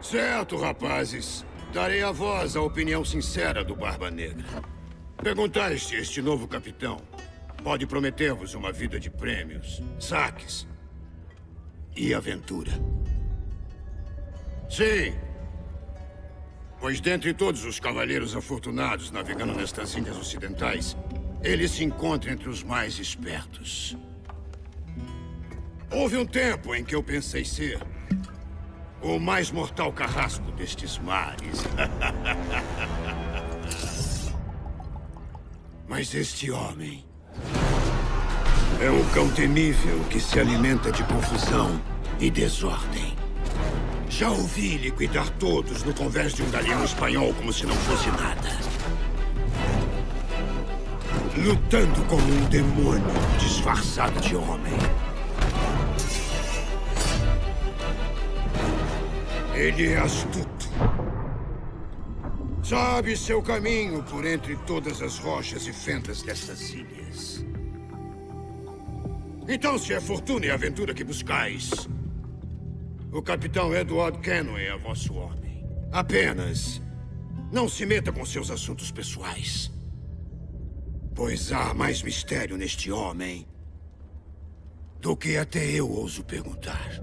Certo, rapazes. Darei a voz à opinião sincera do Barba Negra. Perguntaste a este novo capitão. Pode prometer-vos uma vida de prêmios, saques e aventura. Sim. Pois dentre todos os cavaleiros afortunados navegando nestas ilhas ocidentais, ele se encontra entre os mais espertos. Houve um tempo em que eu pensei ser o mais mortal carrasco destes mares. Mas este homem é um cão temível que se alimenta de confusão e desordem. Já ouvi liquidar todos no convés de um galeão espanhol como se não fosse nada. Lutando como um demônio disfarçado de homem. Ele é astuto. Sabe seu caminho por entre todas as rochas e fendas destas ilhas. Então, se é fortuna e aventura que buscais, o Capitão Edward Kenway é vosso homem. Apenas não se meta com seus assuntos pessoais. Pois há mais mistério neste homem do que até eu ouso perguntar.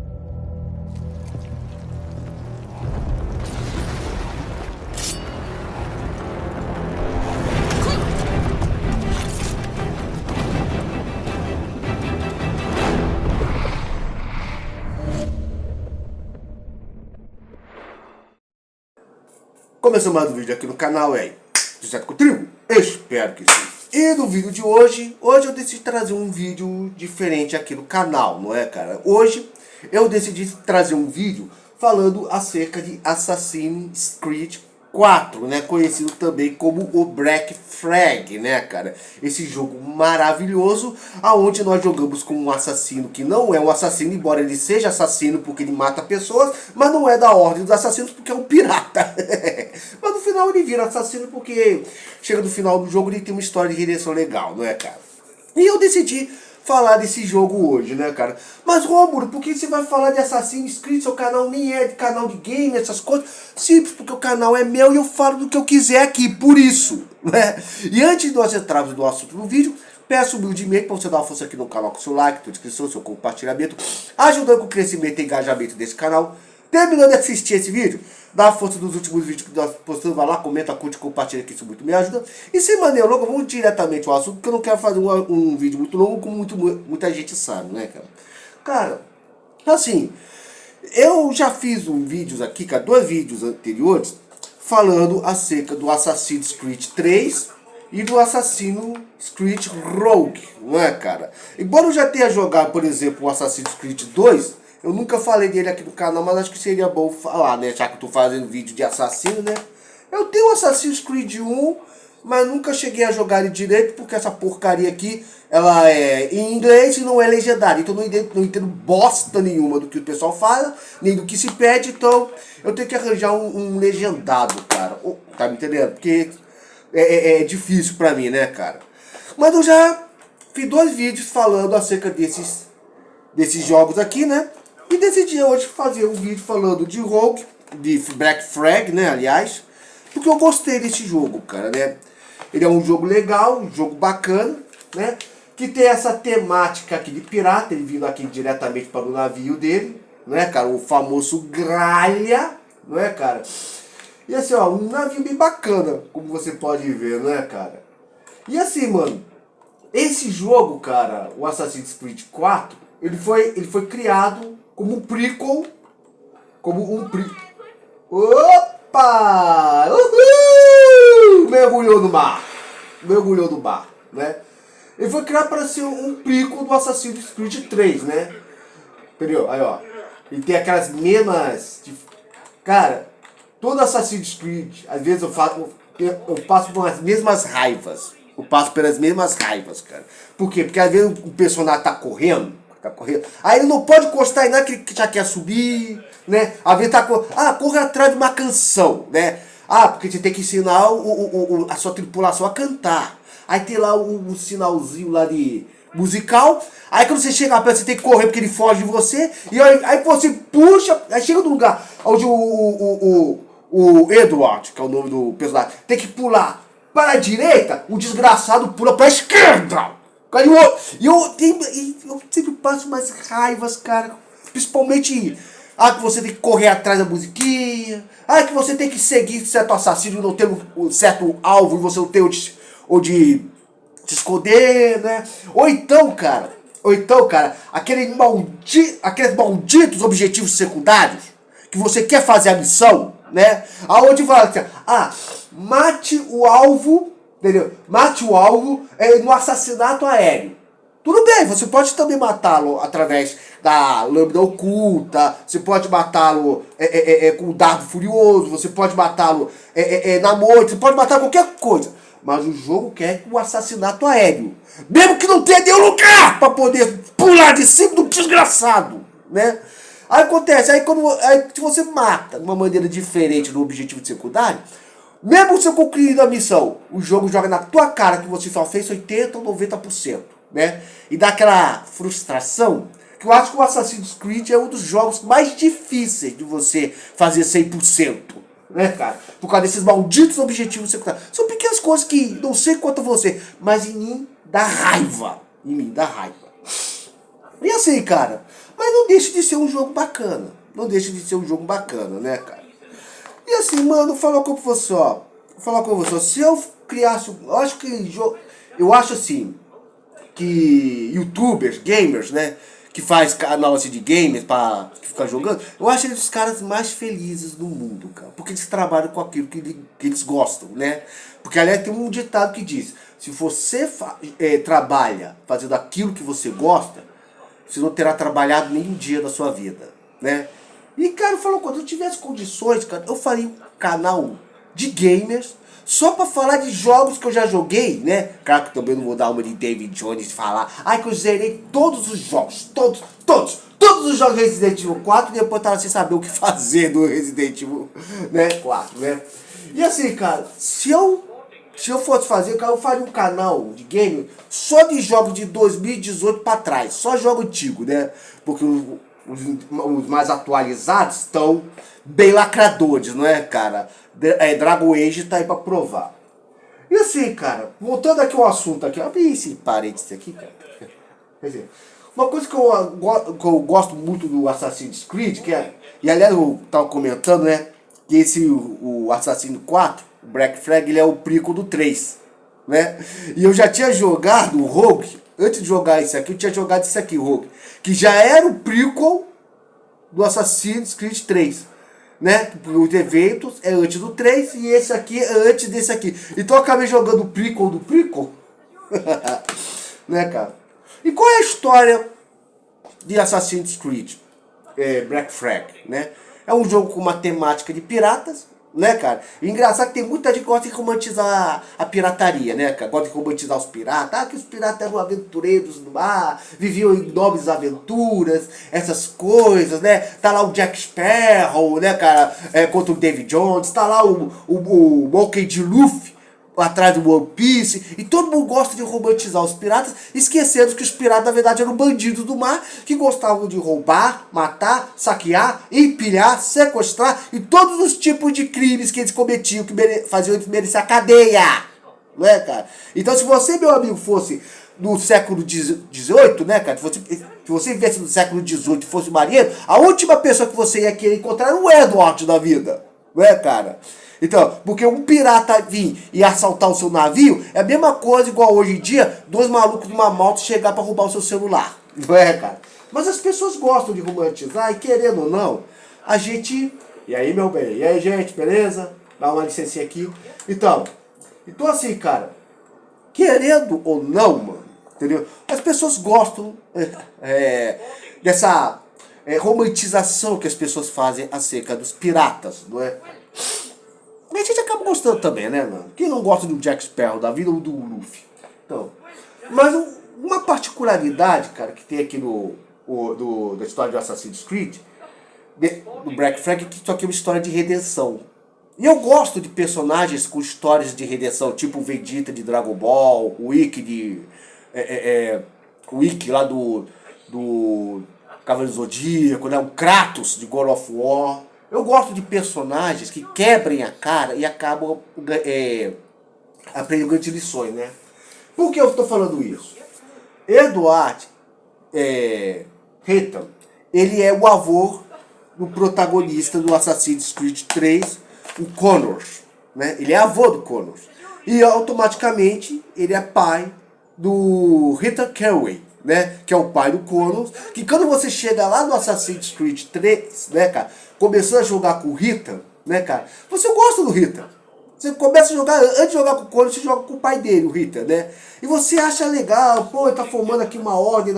Começou mais um vídeo aqui no canal, José com Trigo? Espero que sim. E no vídeo de hoje eu decidi trazer um vídeo diferente aqui no canal, não é, cara? Hoje eu decidi trazer um vídeo falando acerca de Assassin's Creed 4, né? Conhecido também como o Black Flag, né, cara? Esse jogo maravilhoso, aonde nós jogamos com um assassino que não é um assassino, embora ele seja assassino porque ele mata pessoas, mas não é da ordem dos assassinos porque é um pirata. Mas no final ele vira assassino porque chega no final do jogo e ele tem uma história de redenção legal, não é, cara? E eu decidi falar desse jogo hoje, né, cara? Mas, Rômulo, por que você vai falar de Assassin's Creed? Seu canal nem é de canal de game, essas coisas. Simples, porque o canal é meu e eu falo do que eu quiser aqui, por isso, né? E antes de nós entrarmos no assunto do vídeo, peço humildemente para você dar uma força aqui no canal com seu like, sua inscrição, seu compartilhamento, ajudando com o crescimento e engajamento desse canal. Terminando de assistir esse vídeo, dá a força dos últimos vídeos que nós postamos, vai lá, comenta, curte, compartilha, que isso muito me ajuda. E sem maneira longa, vamos diretamente ao assunto, porque eu não quero fazer um vídeo muito longo, como muita gente sabe, né, cara? Cara, assim, eu já fiz vídeos aqui, cara, 2 vídeos anteriores, falando acerca do Assassin's Creed 3 e do Assassin's Creed Rogue, não é, cara? Embora eu já tenha jogado, por exemplo, o Assassin's Creed 2, eu nunca falei dele aqui no canal, mas acho que seria bom falar, né? Já que eu tô fazendo vídeo de assassino, né? Eu tenho o Assassin's Creed 1, mas nunca cheguei a jogar ele direito, porque essa porcaria aqui, ela é em inglês e não é legendada. Então eu não entendo bosta nenhuma do que o pessoal fala, nem do que se pede, então eu tenho que arranjar um legendado, cara. Tá me entendendo? Porque é difícil pra mim, né, cara? Mas eu já fiz 2 vídeos falando acerca desses jogos aqui, né? E decidi hoje fazer um vídeo falando de Rogue, de Black Flag, né, aliás, porque eu gostei desse jogo, cara, né? Ele é um jogo legal, um jogo bacana, né? Que tem essa temática aqui de pirata, ele vindo aqui diretamente para o navio dele, né, cara? O famoso Gralha, não é, cara? E assim, ó, um navio bem bacana, como você pode ver, não é, cara? E assim, mano, esse jogo, cara, o Assassin's Creed 4, ele foi criado como um prequel, Opa! Uhul! Mergulhou no mar, né? Ele foi criado para ser um prequel do Assassin's Creed 3, né? Entendeu? Aí, ó, ele tem aquelas mesmas... Cara, todo Assassin's Creed, às vezes eu passo por as mesmas raivas. Eu passo pelas mesmas raivas, cara. Por quê? Porque às vezes o personagem tá correndo. Aí ele não pode encostar em nada que já quer subir, né? Às vezes corre atrás de uma canção, né? Porque você tem que ensinar a sua tripulação a cantar. Aí tem lá o sinalzinho lá de musical. Aí quando você chega perto, você tem que correr porque ele foge de você. E aí você puxa, aí chega no lugar onde o Edward, que é o nome do personagem, tem que pular para a direita, o desgraçado pula para a esquerda. E eu sempre passo umas raivas, cara. Principalmente que você tem que correr atrás da musiquinha. Que você tem que seguir certo assassino e não ter um certo alvo e você não tem onde se esconder, né? Ou então, cara, aqueles malditos objetivos secundários que você quer fazer a missão, né? Aonde fala assim, mate o alvo, entendeu? Mate o alvo no assassinato aéreo. Tudo bem, você pode também matá-lo através da lâmina oculta, você pode matá-lo com o dardo furioso, você pode matá-lo na noite, você pode matar qualquer coisa. Mas o jogo quer o assassinato aéreo. Mesmo que não tenha nenhum lugar para poder pular de cima do desgraçado, né? Aí acontece, aí se você mata de uma maneira diferente do objetivo secundário, mesmo você concluindo a missão, o jogo joga na tua cara que você só fez 80% ou 90%, né? E dá aquela frustração, que eu acho que o Assassin's Creed é um dos jogos mais difíceis de você fazer 100%, né, cara? Por causa desses malditos objetivos secundários. São pequenas coisas que não sei quanto a você, mas em mim dá raiva. E assim, cara, mas não deixa de ser um jogo bacana. Não deixa de ser um jogo bacana, né, cara? E assim, mano, vou falar com você, ó. Se eu criasse... Eu acho assim, que youtubers, gamers, né? Que faz canal assim de gamers pra ficar jogando, eu acho eles os caras mais felizes do mundo, cara. Porque eles trabalham com aquilo que eles gostam, né? Porque, aliás, tem um ditado que diz, se você trabalha fazendo aquilo que você gosta, você não terá trabalhado nem um dia da sua vida, né? E, cara, quando eu tivesse condições, cara, eu faria um canal de gamers só pra falar de jogos que eu já joguei, né? Claro que também não vou dar uma de David Jones e falar que eu zerei todos os jogos, todos os jogos Resident Evil 4 e depois tava sem saber o que fazer do Resident Evil, né, 4, né? E assim, cara, se eu fosse fazer, cara, eu faria um canal de game só de jogos de 2018 pra trás, só jogo antigo, né? Porque os mais atualizados estão bem lacradores, não é, cara? Dragon Age tá aí pra provar. E assim, cara, voltando aqui ao assunto aqui, abri esse parênteses aqui, cara. Quer dizer, uma coisa que eu gosto muito do Assassin's Creed, e aliás eu tava comentando, né, que o Assassin's 4, o Black Flag, ele é o prequel do 3, né? E eu já tinha jogado o Rogue, antes de jogar isso aqui, eu tinha jogado isso aqui, o Rogue, que já era o prequel do Assassin's Creed 3. Né? Os eventos é antes do 3 e esse aqui é antes desse aqui. Então eu acabei jogando o prequel do prequel. Né, cara? E qual é a história de Assassin's Creed Black Flag, né? É um jogo com uma temática de piratas, né, cara? E engraçado que tem muita gente que gosta de romantizar a pirataria, né, cara? Gosta de romantizar os piratas. Que os piratas eram aventureiros no mar, viviam em nobres aventuras, essas coisas, né? Tá lá o Jack Sparrow, né, cara? Contra o David Jones. Tá lá o Monkey D. Luffy atrás do One Piece, e todo mundo gosta de romantizar os piratas, esquecendo que os piratas na verdade eram bandidos do mar, que gostavam de roubar, matar, saquear, empilhar, sequestrar, e todos os tipos de crimes que eles cometiam, que faziam eles merecer a cadeia, não é, cara? Então se você, meu amigo, fosse no século XVIII, né, cara, se você vivesse no século XVIII e fosse marinheiro, a última pessoa que você ia querer encontrar era o Edward da vida, não é, cara? Então, porque um pirata vir e assaltar o seu navio é a mesma coisa igual hoje em dia, dois malucos de uma moto chegar pra roubar o seu celular. Não é, cara? Mas as pessoas gostam de romantizar e querendo ou não, a gente... E aí, meu bem? E aí, gente, beleza? Dá uma licencinha aqui. Então assim, cara, querendo ou não, mano, entendeu? As pessoas gostam dessa romantização que as pessoas fazem acerca dos piratas, não é? Mas a gente acaba gostando também, né, mano? Quem não gosta do Jack Sparrow, da vida ou do Luffy? Então, mas uma particularidade, cara, que tem aqui da história de Assassin's Creed, do Black Flag, é que isso aqui é uma história de redenção. E eu gosto de personagens com histórias de redenção, tipo o Vegeta de Dragon Ball, o Ikki o Ikki lá do Cavaleiro do Zodíaco, né? O Kratos de God of War. Eu gosto de personagens que quebrem a cara e acabam aprendendo grandes lições, né? Por que eu estou falando isso? Edward Hilton, ele é o avô do protagonista do Assassin's Creed 3, o Connor, né? Ele é avô do Connor. E automaticamente ele é pai do Rita Carey, né? Que é o pai do Connor. Que quando você chega lá no Assassin's Creed 3, né, cara, começando a jogar com o Rita, né, cara, você gosta do Rita. Você começa a jogar, antes de jogar com o Connor, você joga com o pai dele, o Rita, né? E você acha legal, pô, ele tá formando aqui uma ordem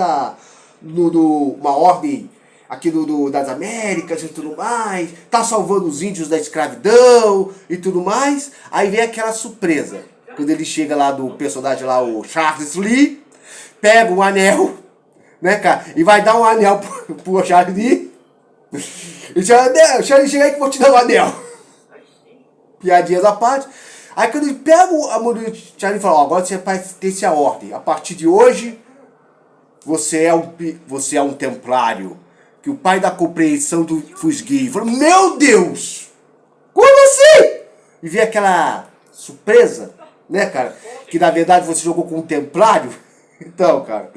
uma ordem aqui das Américas e tudo mais, tá salvando os índios da escravidão e tudo mais. Aí vem aquela surpresa, quando ele chega lá do personagem lá, o Charles Lee, pega um anel, né, cara, e vai dar um anel pro Charles Lee. E Charles, chega aí que eu vou te dar um anel. Piadinhas à parte. Aí quando ele pega a mão do Charlie e fala, ó, agora você vai ter a ordem. A partir de hoje, você é um templário. Que o pai da compreensão do Fusguei. Falou, meu Deus! Como assim? E vê aquela surpresa, né, cara? Que na verdade você jogou com um templário. Então, cara,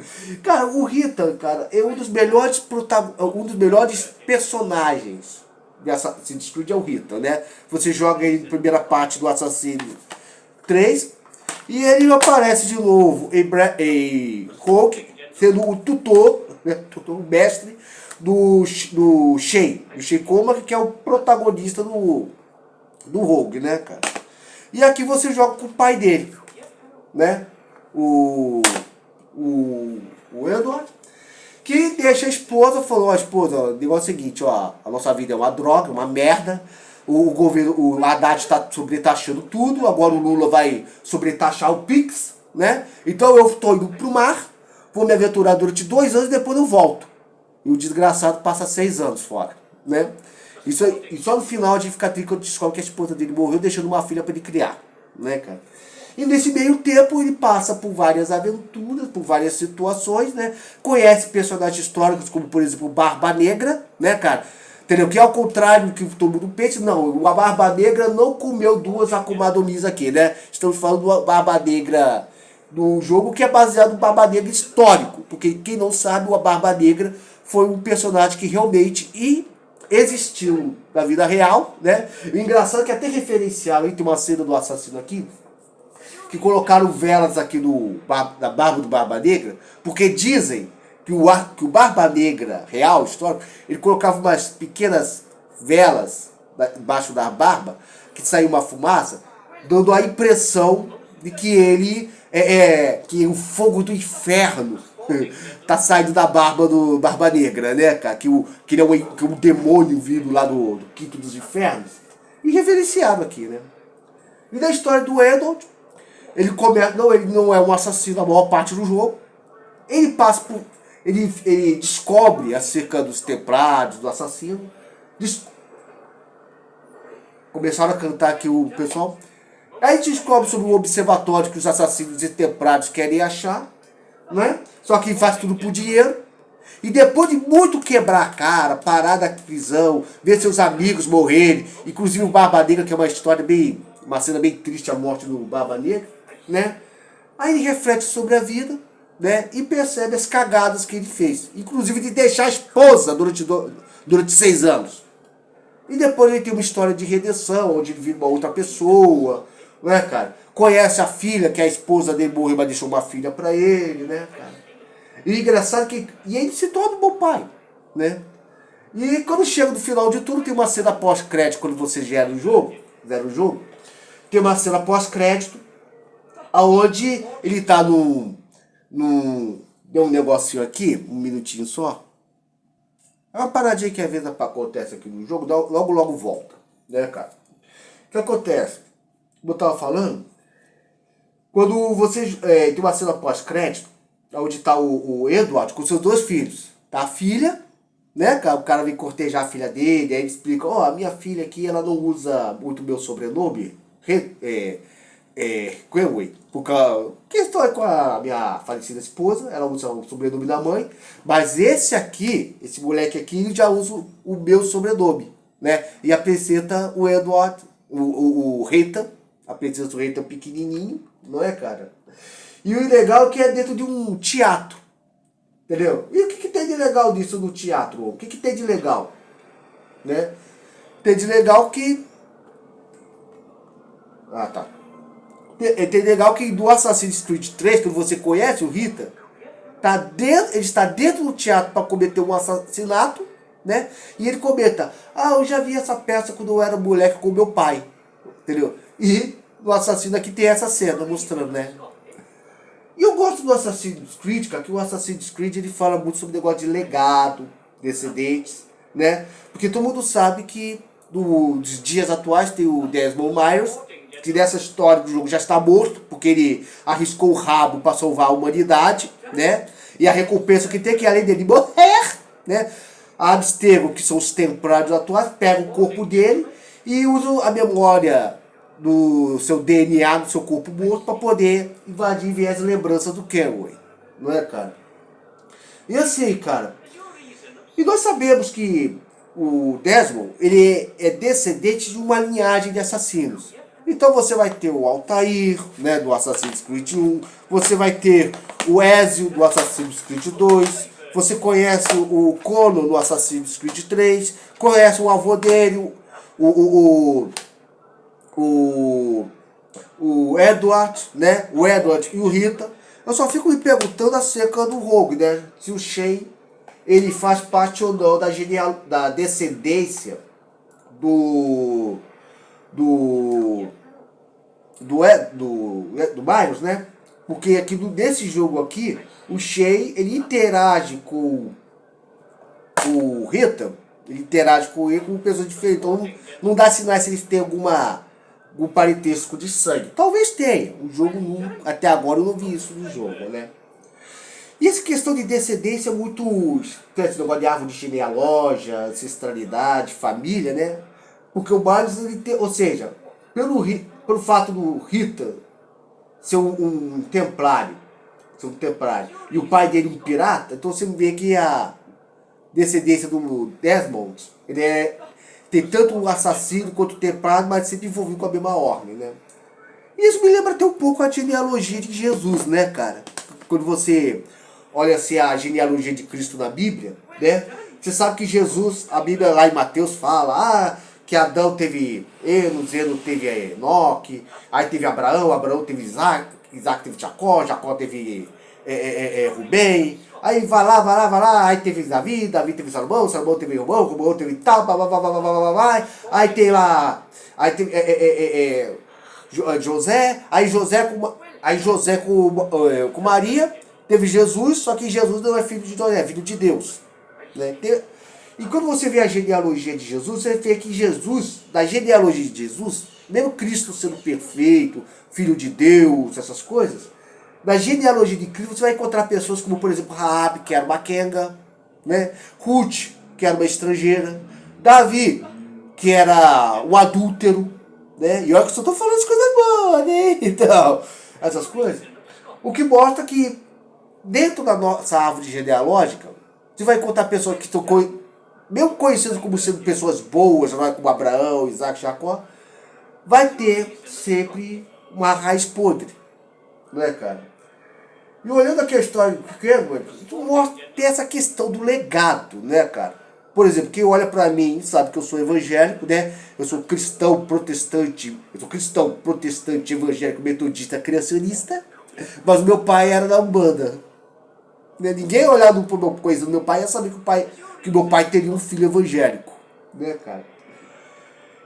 o Rita, cara, é um dos melhores personagens de Assassin's Creed, é o Rita, né? Você joga aí na primeira parte do Assassin's 3 e ele aparece de novo em Rogue, sendo o tutor, né, o mestre do Shay Comer, que é o protagonista do Rogue, né, cara? E aqui você joga com o pai dele, né? O Edward, que deixa a esposa, falou, ó, esposa, o negócio é o seguinte, ó, a nossa vida é uma droga, uma merda, o governo, o Haddad está sobretaxando tudo, agora o Lula vai sobretaxar o Pix, né? Então eu estou indo pro mar, vou me aventurar durante 2 anos e depois eu volto. E o desgraçado passa 6 anos fora, né? E só no final a gente fica triste quando descobre que a esposa dele morreu, deixando uma filha para ele criar, né, cara? E nesse meio tempo ele passa por várias aventuras, por várias situações, né? Conhece personagens históricos como, por exemplo, o Barba Negra, né, cara? Entendeu? Que ao contrário do que todo mundo pensa, não, a Barba Negra não comeu 2 Akuma no Mis aqui, né? Estamos falando do Barba Negra do jogo que é baseado no Barba Negra histórico, porque quem não sabe, o Barba Negra foi um personagem que realmente existiu na vida real, né? O engraçado é que até referencial, aí tem uma cena do assassino aqui, que colocaram velas aqui na barba do Barba Negra, porque dizem que o Barba Negra real, histórico, ele colocava umas pequenas velas embaixo da barba, que saía uma fumaça, dando a impressão de que ele que o fogo do inferno tá saindo da barba do Barba Negra, né, cara? Que ele é um demônio vindo lá do quinto dos infernos. E reverenciado aqui, né? E na história do Edward, ele não é um assassino a maior parte do jogo. Ele passa por... Ele descobre acerca dos templários, do assassino. Começaram a cantar aqui o pessoal. Aí a gente descobre sobre o observatório que os assassinos e templários querem achar, né? Só que faz tudo por dinheiro. E depois de muito quebrar a cara, parar da prisão, ver seus amigos morrerem, inclusive o Barba Negra, que é uma cena bem triste, a morte do Barba Negra, né? Aí ele reflete sobre a vida, né? E percebe as cagadas que ele fez, inclusive de deixar a esposa durante 6 anos. E depois ele tem uma história de redenção, onde ele vira uma outra pessoa, né, cara? Conhece a filha, que a esposa dele morreu, mas deixou uma filha pra ele, né, cara? E engraçado que ele se torna um bom pai, né? E quando chega no final de tudo, tem uma cena pós-crédito, quando você zera o jogo, tem uma cena pós-crédito, aonde ele tá deu um negocinho aqui, um minutinho só. É uma paradinha que às vezes acontece aqui no jogo, logo volta, né, cara? O que acontece? Como eu tava falando, quando você tem uma cena pós-crédito, onde tá o Edward com seus 2 filhos. Tá a filha, né, cara? O cara vem cortejar a filha dele, aí ele explica, ó, a minha filha aqui, ela não usa muito meu sobrenome Kenway, por causa questão com a minha falecida esposa, ela usa o sobrenome da mãe, mas esse moleque aqui, ele já usa o meu sobrenome, né? E apresenta o Edward, o Reitan, apresenta o Reitan pequenininho, não é, cara? E o legal é que é dentro de um teatro, entendeu? E o que tem de legal disso no teatro? O que tem de legal? Né? Tem de legal que... Ah, tá. Tem legal que do Assassin's Creed 3, que você conhece, o Rita, ele está dentro do teatro para cometer um assassinato, né? E ele comenta, eu já vi essa peça quando eu era moleque com meu pai, entendeu? E no assassino aqui tem essa cena mostrando, né? E eu gosto do Assassin's Creed, cara, que o Assassin's Creed ele fala muito sobre o negócio de legado, descendentes, né? Porque todo mundo sabe que nos dias atuais tem o Desmond Myers, que nessa história do jogo já está morto, porque ele arriscou o rabo para salvar a humanidade, né? E a recompensa que tem, que além dele morrer, né? A Abstergo, que são os templários atuais, pegam o corpo dele e usam a memória do seu DNA, do seu corpo morto, para poder invadir e ver as lembranças do Kenway, não é, cara? E assim, cara, e nós sabemos que o Desmond, ele é descendente de uma linhagem de assassinos. Então você vai ter o Altair, né, do Assassin's Creed 1, você vai ter o Ezio do Assassin's Creed 2, você conhece o Connor do Assassin's Creed 3, conhece o avô dele, o Edward, né, o Edward e o Rita. Eu só fico me perguntando acerca do Rogue, né, se o Shay, ele faz parte ou não da descendência do Miles, né? Porque aqui nesse jogo aqui, o Shay, ele interage com o Rita, ele interage com ele como pessoas diferentes. Então não dá sinais se eles têm algum parentesco de sangue. Talvez tenha. O jogo, até agora eu não vi isso no jogo, né? E essa questão de descendência é muito... Esse negócio de árvore genealógica, ancestralidade, família, né? Porque o Miles, ele tem... Ou seja, pelo fato do Rita ser um templário, e o pai dele um pirata, então você vê que a descendência do Desmond, ele tem tanto um assassino quanto um templário, mas sempre envolvido com a mesma ordem, né? E isso me lembra até um pouco a genealogia de Jesus, né, cara? Quando você olha assim a genealogia de Cristo na Bíblia, né? Você sabe que Jesus, a Bíblia lá em Mateus fala, que Adão teve Enos, Enos teve Enoque, aí teve Abraão teve Isaac, Isaac teve Jacó teve Rubem, aí vai lá, aí teve Davi teve Salomão teve Romão teve tal, aí tem lá, aí tem José, aí José com Maria, teve Jesus, só que Jesus não é filho de Deus, é filho de Deus, né? E quando você vê a genealogia de Jesus, você vê que Jesus, da genealogia de Jesus, mesmo Cristo sendo perfeito, filho de Deus, essas coisas, na genealogia de Cristo você vai encontrar pessoas como, por exemplo, Raabe, que era uma quenga, né? Ruth, que era uma estrangeira, Davi, que era um adúltero, né? E olha que eu só estou falando de coisas boas, né? Então, essas coisas. O que mostra que dentro da nossa árvore genealógica, você vai encontrar pessoas que estão mesmo conhecidas como sendo pessoas boas, como Abraão, Isaac, Jacó, vai ter sempre uma raiz podre, não é, cara? E olhando aqui a história do Kenway, tem essa questão do legado, né, cara? Por exemplo, quem olha pra mim sabe que eu sou evangélico, né? Eu sou cristão protestante evangélico metodista criacionista, mas meu pai era da Umbanda. Ninguém olhando por uma coisa do meu pai ia saber que meu pai teria um filho evangélico, né, cara?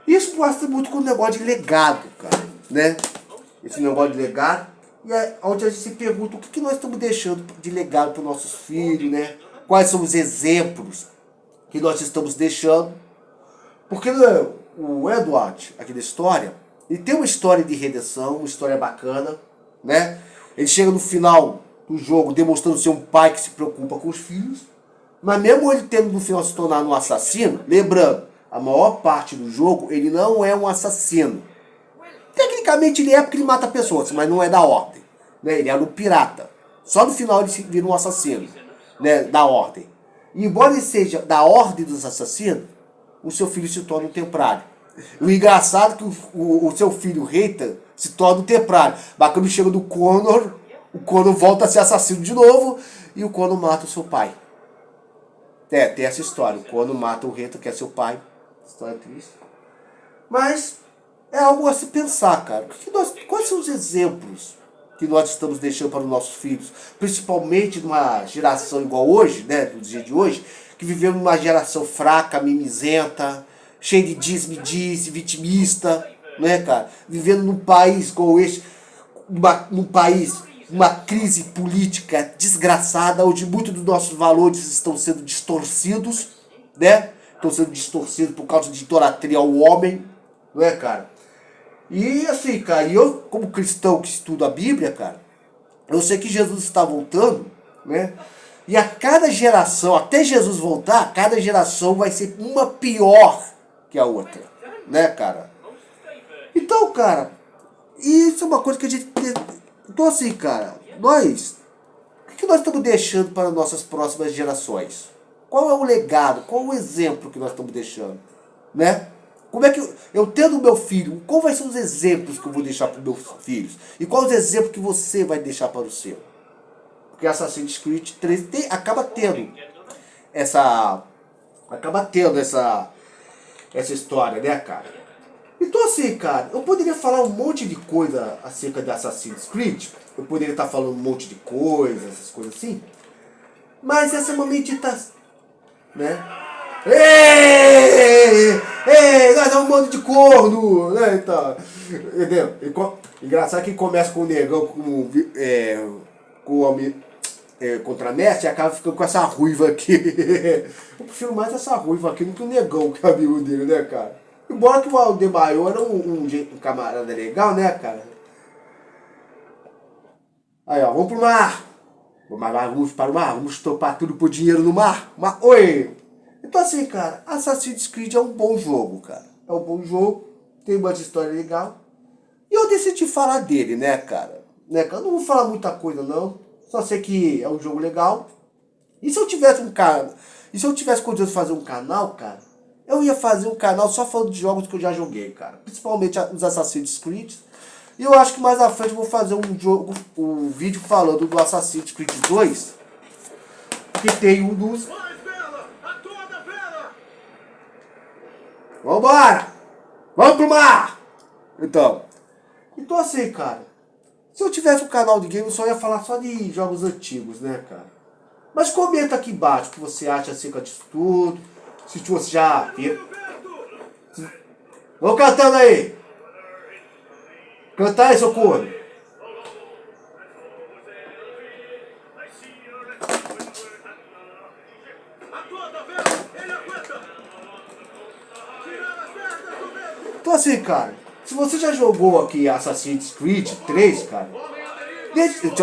Isso mostra muito com o negócio de legado, cara, né? Esse negócio de legado, e é onde a gente se pergunta o que nós estamos deixando de legado para os nossos filhos, né? Quais são os exemplos que nós estamos deixando? Porque o Edward, aqui da história, ele tem uma história de redenção, uma história bacana, né? Ele chega no final do jogo demonstrando ser um pai que se preocupa com os filhos, mas mesmo ele tendo no final se tornar um assassino, lembrando, a maior parte do jogo ele não é um assassino. Tecnicamente Teoricamente ele é porque ele mata pessoas, mas não é da ordem. Né? Ele era um pirata. Só no final ele se vira um assassino, né? Da ordem. E embora ele seja da ordem dos assassinos, o seu filho se torna um templário. O engraçado é que o seu filho Reita se torna um templário. Mas quando chega do Connor, o Connor volta a ser assassino de novo e o Connor mata o seu pai. Tem essa história. O Connor mata o Reita, que é seu pai. História triste. Mas é algo a se pensar, cara. Quais são os exemplos que nós estamos deixando para os nossos filhos? Principalmente numa geração igual hoje, né? No dia de hoje, que vivemos numa geração fraca, mimizenta, cheia de diz-me-diz, vitimista, né, cara? Vivendo num país como este, uma crise política desgraçada, onde muitos dos nossos valores estão sendo distorcidos, né? Estão sendo distorcidos por causa de idolatria ao homem, não é, cara? E assim, cara, eu como cristão que estuda a Bíblia, cara, eu sei que Jesus está voltando, né? E a cada geração, até Jesus voltar, cada geração vai ser uma pior que a outra, né, cara? Então, cara, isso é uma coisa que a gente... Então assim, cara, o que nós estamos deixando para nossas próximas gerações? Qual é o legado, qual é o exemplo que nós estamos deixando, né? Como é que eu tendo meu filho, qual vai ser os exemplos que eu vou deixar para os meus filhos? E quais os exemplos que você vai deixar para o seu? Porque Assassin's Creed 3 acaba tendo essa história, né, cara? Então assim, cara, eu poderia falar um monte de coisa acerca de Assassin's Creed. Eu poderia estar falando um monte de coisas, essas coisas assim. Mas essa é uma meditação, né? Ei, nós é um monte de corno, né, então, entendeu? Engraçado que começa com o negão contra a Messi e acaba ficando com essa ruiva aqui. Eu prefiro mais essa ruiva aqui do que o negão, que é amigo dele, né, cara? Embora que o Aldebayor era um camarada legal, né, cara? Aí, ó, vamos pro mar. Vamos para o mar, vamos topar tudo por dinheiro no mar. Oi! Então assim, cara, Assassin's Creed é um bom jogo, cara. É um bom jogo, tem uma história legal. E eu decidi falar dele, né, cara? Eu não vou falar muita coisa, não. Só sei que é um jogo legal. E se eu tivesse condições de fazer um canal, cara, eu ia fazer um canal só falando de jogos que eu já joguei, cara. Principalmente os Assassin's Creed. E eu acho que mais à frente eu vou fazer um vídeo falando do Assassin's Creed 2. Que tem um dos... Vambora! Vamos pro mar! Então assim, cara, se eu tivesse um canal de game, eu só ia falar só de jogos antigos, né, cara? Mas comenta aqui embaixo o que você acha acerca disso tudo. Se você já viu. Vamos cantando aí! Canta aí, socorro! Então assim, cara, se você já jogou aqui Assassin's Creed 3, cara,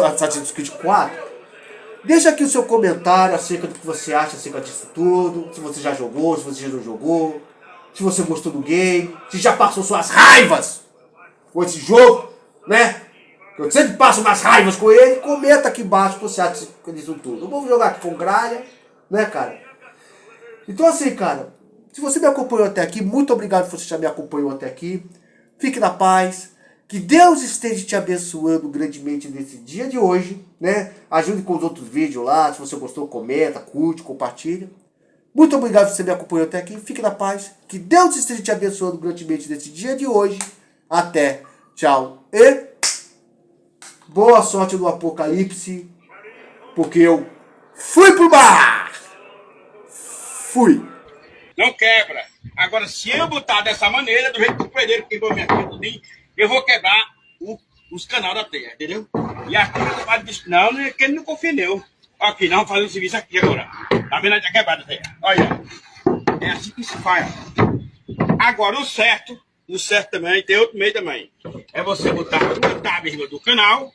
Assassin's Creed 4, deixa aqui o seu comentário acerca do que você acha acerca disso tudo, se você já jogou, se você já não jogou, se você gostou do game, se já passou suas raivas com esse jogo, né? Eu sempre passo umas raivas com ele, comenta aqui embaixo o que você acha disso tudo. Eu vou jogar aqui com gralha, né, cara? Então assim, cara, se você me acompanhou até aqui, muito obrigado por você já me acompanhou até aqui. Fique na paz. Que Deus esteja te abençoando grandemente nesse dia de hoje, né? Ajude com os outros vídeos lá. Se você gostou, comenta, curte, compartilha. Muito obrigado por você me acompanhou até aqui. Fique na paz. Que Deus esteja te abençoando grandemente nesse dia de hoje. Até. Tchau. E boa sorte no apocalipse. Porque eu fui pro mar. Fui. Não quebra. Agora, se eu botar dessa maneira, do jeito que o pedreiro quebrou minha filha tudinho, eu vou quebrar os canais da terra, entendeu? E aqui o padre disse, não, que ele não confia não. Aqui, não, fazer um serviço aqui agora. Tá vendo a quebrada a terra? Olha, é assim que se faz. Agora, o certo também, tem outro meio também. É você botar uma tábua em cima do canal.